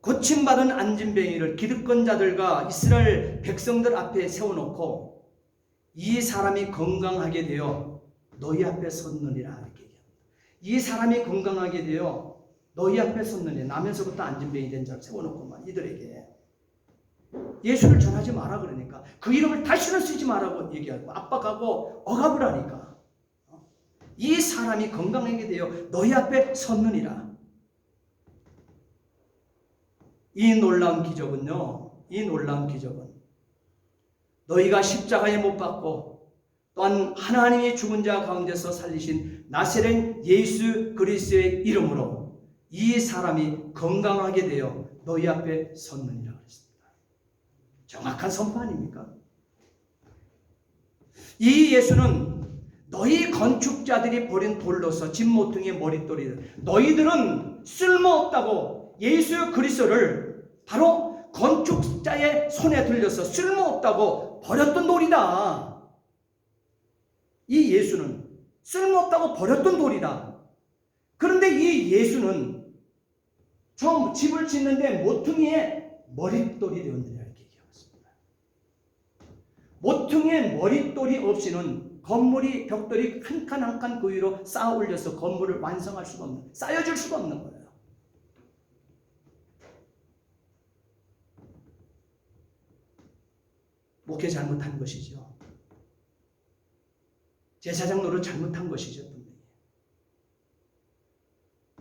고침받은 안진뱅이를 기득권자들과 이스라엘 백성들 앞에 세워놓고 이 사람이 건강하게 되어 너희 앞에 섰느니라 이렇게 얘기합니다. 이 사람이 건강하게 되어 너희 앞에 섰느니, 나면서부터 안진뱅이 된 자를 세워놓고만 이들에게 예수를 전하지 마라 그러니까, 그 이름을 다시는 쓰지 마라고 얘기하고 압박하고 억압을 하니까 이 사람이 건강하게 되어 너희 앞에 섰느니라. 이 놀라운 기적은요, 이 놀라운 기적은 너희가 십자가에 못 박고 또한 하나님이 죽은 자 가운데서 살리신 나사렛 예수 그리스도의 이름으로 이 사람이 건강하게 되어 너희 앞에 섰느니라 그랬습니다. 정확한 선포 아닙니까? 이 예수는 너희 건축자들이 버린 돌로서 집 모퉁이의 머릿돌이들, 너희들은 쓸모없다고 예수 그리스도를 바로 건축자의 손에 들려서 쓸모없다고 버렸던 돌이다. 이 예수는 쓸모없다고 버렸던 돌이다. 그런데 이 예수는 저 집을 짓는데 모퉁이의 머릿돌이 되었느냐 이렇게 얘기하겠습니다. 모퉁이의 머릿돌이 없이는 건물이, 벽돌이 한 칸 한 칸 그 위로 쌓아 올려서 건물을 완성할 수가 없는, 쌓여줄 수가 없는 거예요. 목회 잘못한 것이죠. 제사장 노릇 잘못한 것이죠. 분명히.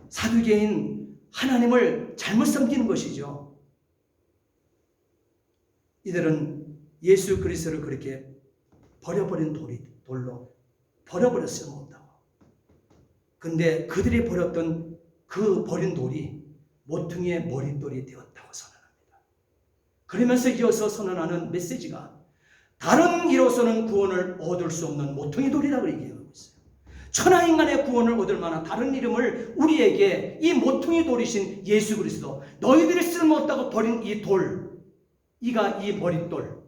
사두개인 하나님을 잘못 섬기는 것이죠. 이들은 예수 그리스도를 그렇게 버려버린 돌로 버려버렸어요. 못하고. 근데 그들이 버렸던 그 버린 돌이 모퉁이의 머릿돌이 되었다고 선언합니다. 그러면서 이어서 선언하는 메시지가 다른 이로서는 구원을 얻을 수 없는 모퉁이 돌이라고 얘기하고 있어요. 천하인간의 구원을 얻을 만한 다른 이름을 우리에게 이 모퉁이 돌이신 예수 그리스도, 너희들이 쓸모없다고 버린 이 돌, 이가 이 머릿돌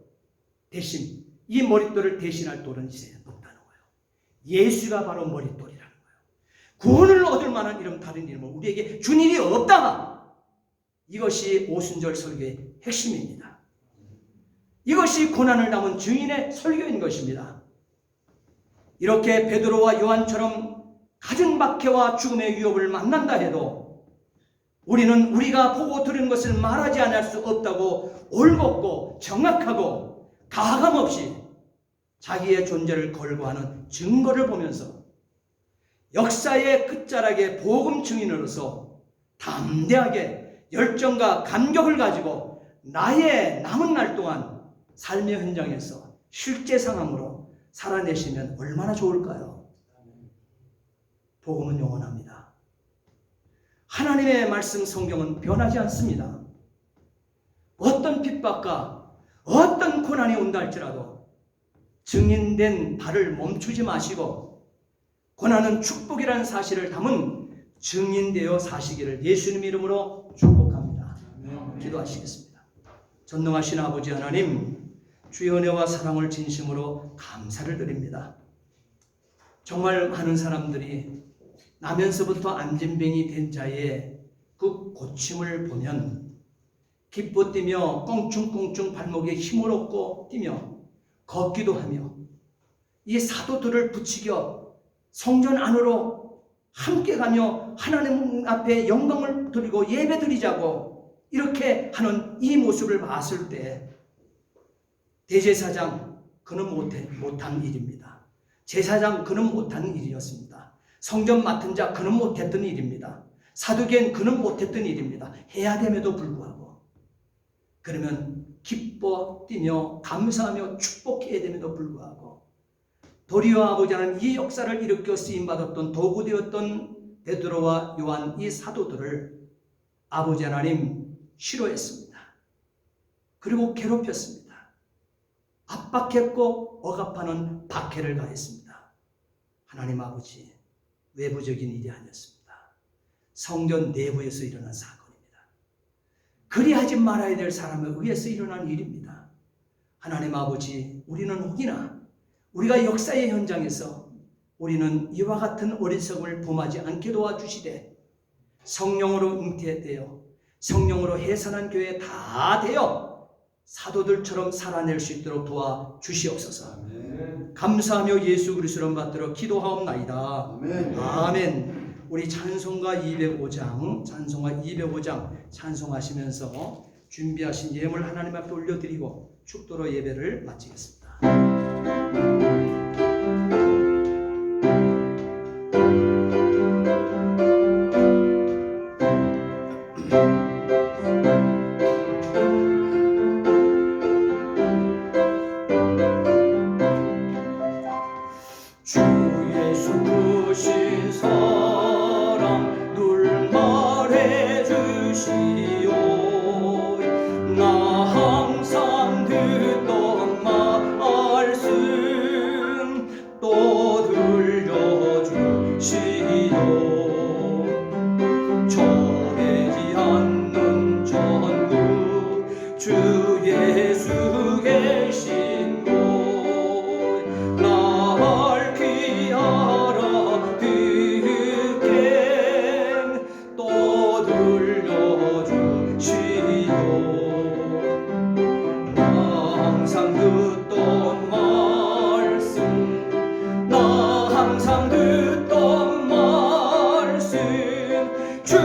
대신, 이 머릿돌을 대신할 돌은 이제 없다는 거예요. 예수가 바로 머릿돌이라는 거예요. 구원을 얻을 만한 이름, 다른 이름을 우리에게 준 일이 없다. 이것이 오순절 설교의 핵심입니다. 이것이 고난을 담은 증인의 설교인 것입니다. 이렇게 베드로와 요한처럼 갖은 박해와 죽음의 위협을 만난다 해도 우리는 우리가 보고 들은 것을 말하지 않을 수 없다고 올곧고 정확하고 가감 없이 자기의 존재를 걸고하는 증거를 보면서 역사의 끝자락의 복음 증인으로서 담대하게 열정과 감격을 가지고 나의 남은 날 동안 삶의 현장에서 실제 상황으로 살아내시면 얼마나 좋을까요? 복음은 영원합니다. 하나님의 말씀 성경은 변하지 않습니다. 어떤 핍박과 어떤 고난이 온다 할지라도 증인된 발을 멈추지 마시고 고난은 축복이라는 사실을 담은 증인되어 사시기를 예수님 이름으로 축복합니다. 기도하시겠습니다. 전능하신 아버지 하나님, 주의 은혜와 사랑을 진심으로 감사를 드립니다. 정말 많은 사람들이 나면서부터 안진뱅이 된 자의 그 고침을 보면 기뻐 뛰며 껑충껑충 발목에 힘을 얻고 뛰며 걷기도 하며 이 사도들을 부추겨 성전 안으로 함께 가며 하나님 앞에 영광을 드리고 예배 드리자고 이렇게 하는 이 모습을 봤을 때 대제사장 그는 못한 일입니다. 제사장 그는 못한 일이었습니다. 성전 맡은 자 그는 못했던 일입니다. 사두개인 그는 못했던 일입니다. 해야 됨에도 불구하고 그러면 기뻐 뛰며 감사하며 축복해야 됨에도 불구하고 도리어 아버지 하나님 이 역사를 일으켜 쓰임받았던 도구되었던 베드로와 요한 이 사도들을 아버지 하나님 싫어했습니다. 그리고 괴롭혔습니다. 압박했고 억압하는 박해를 가했습니다. 하나님 아버지 외부적인 일이 아니었습니다. 성전 내부에서 일어난 사건입니다. 그리하지 말아야 될 사람에 의해서 일어난 일입니다. 하나님 아버지 우리는 혹이나 우리가 역사의 현장에서 우리는 이와 같은 어리석음을 범하지 않게 도와주시되 성령으로 잉태되어 성령으로 해산한 교회 다 되어 사도들처럼 살아낼 수 있도록 도와주시옵소서. 아멘. 감사하며 예수 그리스도를 받들어 기도하옵나이다. 아멘. 아멘. 우리 찬송가 205장 찬송하시면서 준비하신 예물 하나님 앞에 올려드리고 축도로 예배를 마치겠습니다. 주 예수 크신 사랑 늘 말해 주시오. 나 항상 듣던 말씀 또 들려주시오. 전해지 않는 전국 주 예수 계신 곳 날 귀하라 듣게 또 들려주시오. 나 항상 듣던 말씀 나 항상 듣던 말씀 주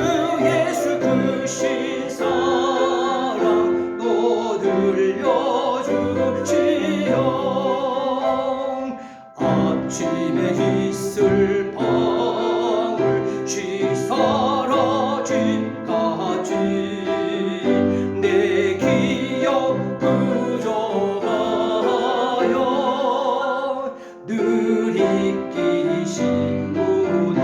예수 크신 사랑 또 들려주시오. 아침에 있을 방울 쉬 사라짐까지 내 기억 부정하여 늘 이기신 분이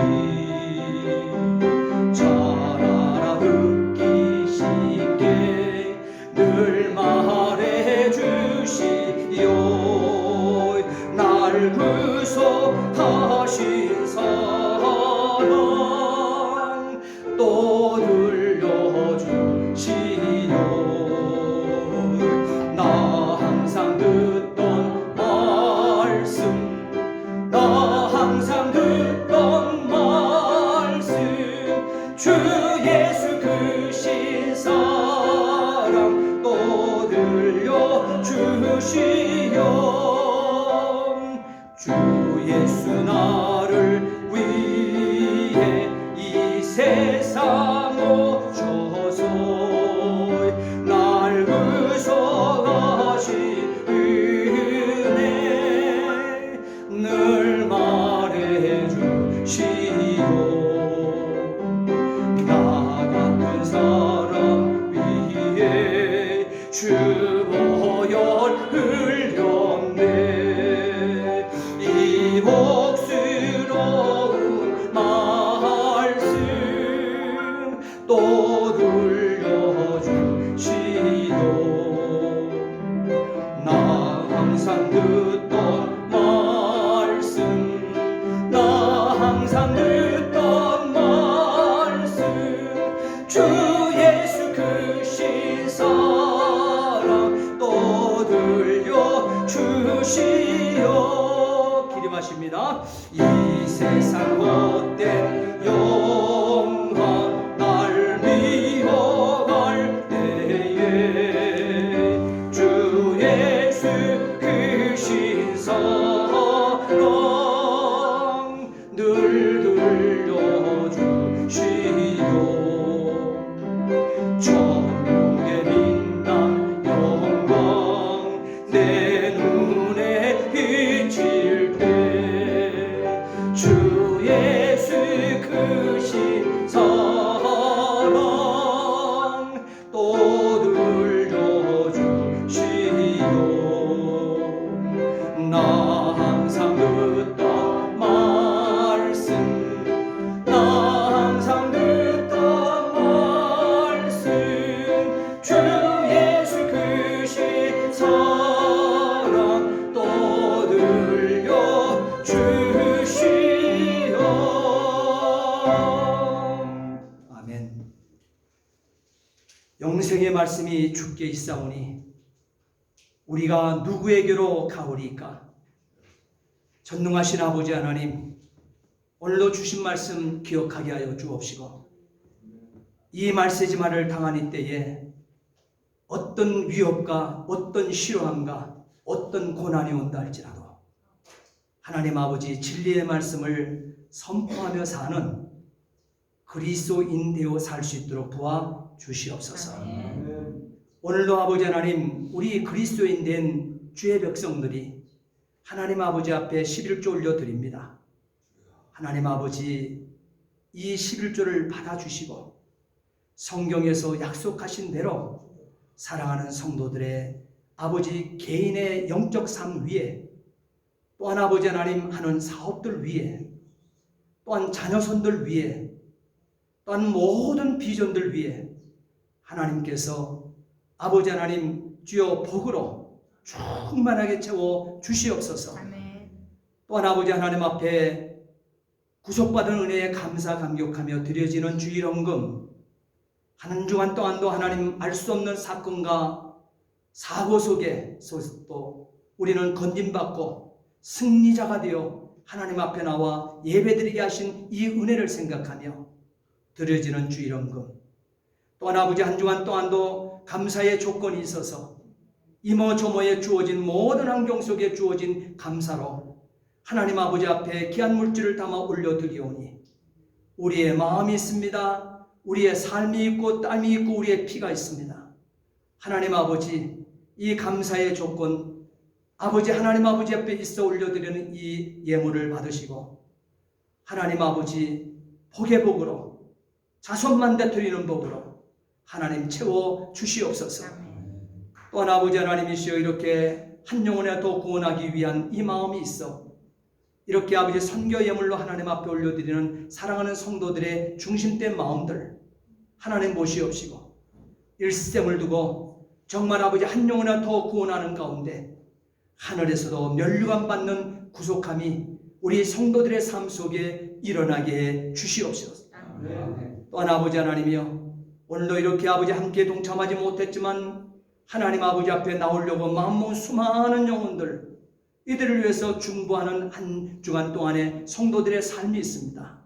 잘 알아 듣기 쉽게 늘 말해 주시오. 날 구속하신 사랑 또 들려주시오. 나 항상 듣던 말씀 나 항상 듣던 말씀 주 예수 크신 사랑 또 들려주시오. 주 예수 나를 위해 이 세상 오셔서 날 구속하신 은혜 늘 말해 주시오. 나 같은 사람 위해 주 보혈 흘렸네. 이 복스러운 말씀 또 들려주시오. 나 항상 듣던 말씀 나 항상 듣던 말씀 주 예수 크신 사랑 또 들려주시오. 기림하십니다. 이 세상 헛된 영광 날 미워갈 때에 주 예수 크신 사랑 늘 들려주시오. 평생의 말씀이 주께 있사오니 우리가 누구에게로 가오리까? 전능하신 아버지 하나님, 오늘도 주신 말씀 기억하게 하여 주옵시고 이 말세지마를 당한 이때에 어떤 위협과 어떤 시련함과 어떤 고난이 온다 할지라도 하나님 아버지 진리의 말씀을 선포하며 사는 그리스도인 되어 살 수 있도록 도와 주시옵소서. 오늘도 아버지 하나님, 우리 그리스도인 된 주의 백성들이 하나님 아버지 앞에 11조 올려드립니다. 하나님 아버지, 이 11조를 받아주시고 성경에서 약속하신 대로 사랑하는 성도들의 아버지 개인의 영적 삶 위에, 또한 아버지 하나님 하는 사업들 위에, 또한 자녀손들 위에, 또한 모든 비전들 위에 하나님께서 아버지 하나님 주여 복으로 충만하게 채워 주시옵소서. 또한 아버지 하나님 앞에 구속받은 은혜에 감사 감격하며 드려지는 주일헌금, 한 주간 동안도 하나님 알 수 없는 사건과 사고 속에서도 우리는 건짐받고 승리자가 되어 하나님 앞에 나와 예배드리게 하신 이 은혜를 생각하며 드려지는 주일헌금, 또한 아버지 한 주간 동안도 감사의 조건이 있어서 이모저모에 주어진 모든 환경 속에 주어진 감사로 하나님 아버지 앞에 귀한 물질을 담아 올려드리오니 우리의 마음이 있습니다. 우리의 삶이 있고 땀이 있고 우리의 피가 있습니다. 하나님 아버지, 이 감사의 조건 아버지 하나님 아버지 앞에 있어 올려드리는 이 예물을 받으시고 하나님 아버지 복의 복으로 자손만 되드리는 복으로 하나님 채워 주시옵소서. 또한 아버지 하나님이시여, 이렇게 한 영혼이라도 구원하기 위한 이 마음이 있어 이렇게 아버지 선교 예물로 하나님 앞에 올려드리는 사랑하는 성도들의 중심된 마음들 하나님 보시옵시고 일생을 두고 정말 아버지 한 영혼이라도 더 구원하는 가운데 하늘에서도 면류관 받는 구속함이 우리 성도들의 삶 속에 일어나게 해 주시옵소서. 또한 아버지 하나님이여, 오늘도 이렇게 아버지 함께 동참하지 못했지만 하나님 아버지 앞에 나오려고 마음먹은 수많은 영혼들, 이들을 위해서 중보하는 한 주간 동안의 성도들의 삶이 있습니다.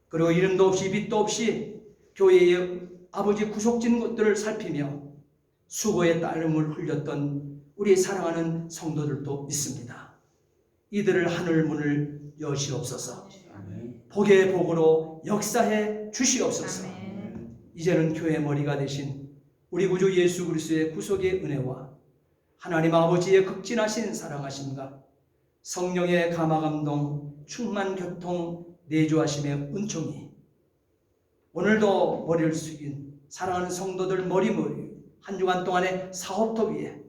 그리고 이름도 없이 빛도 없이 교회의 아버지 구속진 것들을 살피며 수고의 땀을 흘렸던 우리 사랑하는 성도들도 있습니다. 이들을 하늘 문을 여시옵소서. 복의 복으로 역사해 주시옵소서. 이제는 교회 머리가 되신 우리 구주 예수 그리스도의 구속의 은혜와 하나님 아버지의 극진하신 사랑하심과 성령의 감화감동 충만 교통 내주하심의 은총이 오늘도 머리를 숙인 사랑하는 성도들 머리 한 주간 동안의 사업터 위에,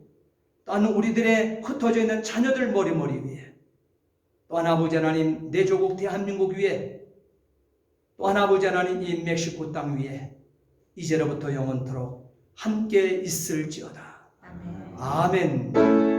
또한 우리들의 흩어져 있는 자녀들 머리 위에, 또한 아버지 하나님 내 조국 대한민국 위에, 또한 아버지 하나님 이 멕시코 땅 위에 이제로부터 영원토록 함께 있을지어다. 아멘.